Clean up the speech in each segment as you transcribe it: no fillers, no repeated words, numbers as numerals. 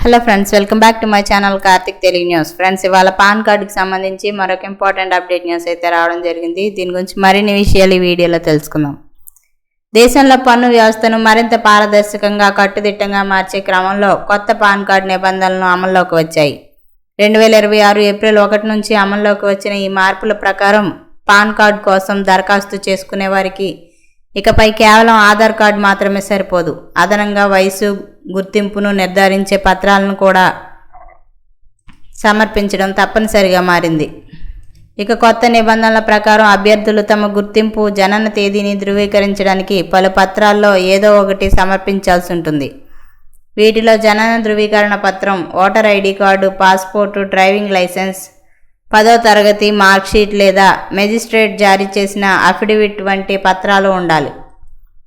Hello friends, welcome back to my channel Karthik Telugu news. Friends, ఇవాళ pan కార్డుకి సంబంధించి మరొక ఇంపార్టెంట్ అప్డేట్ న్యూస్ అయితే రావడం జరిగింది. దీని గురించి మరిన్ని విషయాలు ఈ వీడియోలో తెలుసుకుందాం. దేశంలో పన్ను వ్యవస్థను మరింత పారదర్శకంగా కట్టుదిట్టంగా మార్చే క్రమంలో కొత్త పాన్ కార్డు నిబంధనలు అమల్లోకి వచ్చాయి. 2026 ఏప్రిల్ 1 నుంచి అమల్లోకి వచ్చిన ఈ మార్పుల ప్రకారం పాన్ కార్డు కోసం దరఖాస్తు చేసుకునే వారికి ఇకపై కేవలం ఆధార్ కార్డు మాత్రమే సరిపోదు. అదనంగా వయసు, గుర్తింపును నిర్ధారించే పత్రాలను కూడా సమర్పించడం తప్పనిసరిగా మారింది. ఇక కొత్త నిబంధనల ప్రకారం అభ్యర్థులు తమ గుర్తింపు, జనన తేదీని ధృవీకరించడానికి పలు పత్రాల్లో ఏదో ఒకటి సమర్పించాల్సి ఉంటుంది. వీటిలో జనన ధృవీకరణ పత్రం, voter ID card, passport, driving licence, 10వ తరగతి మార్క్షీట్ లేదా మెజిస్ట్రేట్ జారీ చేసిన అఫిడవిట్ వంటి పత్రాలు ఉండాలి.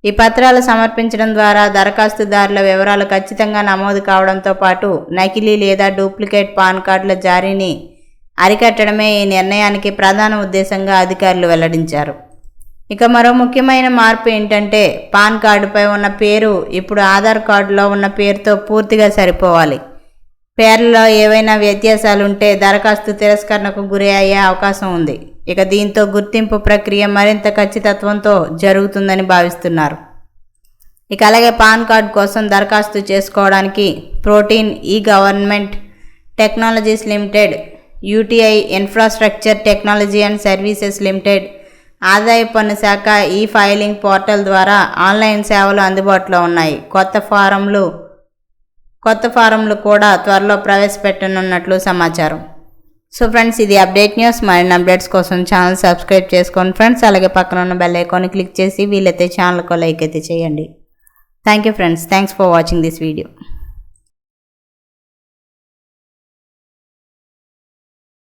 ఈ పత్రాలు సమర్పించడం ద్వారా దరఖాస్తుదారుల వివరాలు ఖచ్చితంగా నమోదు కావడంతో పాటు నకిలీ లేదా డూప్లికేట్ పాన్ కార్డుల జారీని అరికట్టడమే ఈ నిర్ణయానికి ప్రధాన ఉద్దేశంగా అధికారులు వెల్లడించారు. ఇక మరో ముఖ్యమైన మార్పు ఏంటంటే, పాన్ కార్డుపై ఉన్న పేరు ఇప్పుడు ఆధార్ కార్డులో ఉన్న పేరుతో పూర్తిగా సరిపోవాలి. పేర్లలో ఏవైనా వ్యత్యాసాలుంటే దరఖాస్తు తిరస్కరణకు గురి అయ్యే అవకాశం ఉంది. ఇక దీంతో గుర్తింపు ప్రక్రియ మరింత ఖచ్చితత్వంతో జరుగుతుందని భావిస్తున్నారు. ఇక అలాగే పాన్ కార్డు కోసం దరఖాస్తు చేసుకోవడానికి Protean e government technologies limited, UTI infrastructure technology and services limited, ఆదాయ పన్ను శాఖ ఈ-ఫైలింగ్ పోర్టల్ ద్వారా ఆన్లైన్ సేవలు అందుబాటులో ఉన్నాయి. కొత్త ఫారంలు కూడా త్వరలో ప్రవేశపెట్టనున్నట్లు సమాచారం. సో ఫ్రెండ్స్, ఇది అప్డేట్ న్యూస్. మరిన్ని అప్డేట్స్ కోసం ఛానల్ సబ్స్క్రైబ్ చేసుకోండి ఫ్రెండ్స్. అలాగే పక్కన ఉన్న బెల్ ఐకాన్ని క్లిక్ చేసి వీలైతే ఛానల్కు లైక్ అయితే చేయండి. Thank you friends. Thanks for watching this video.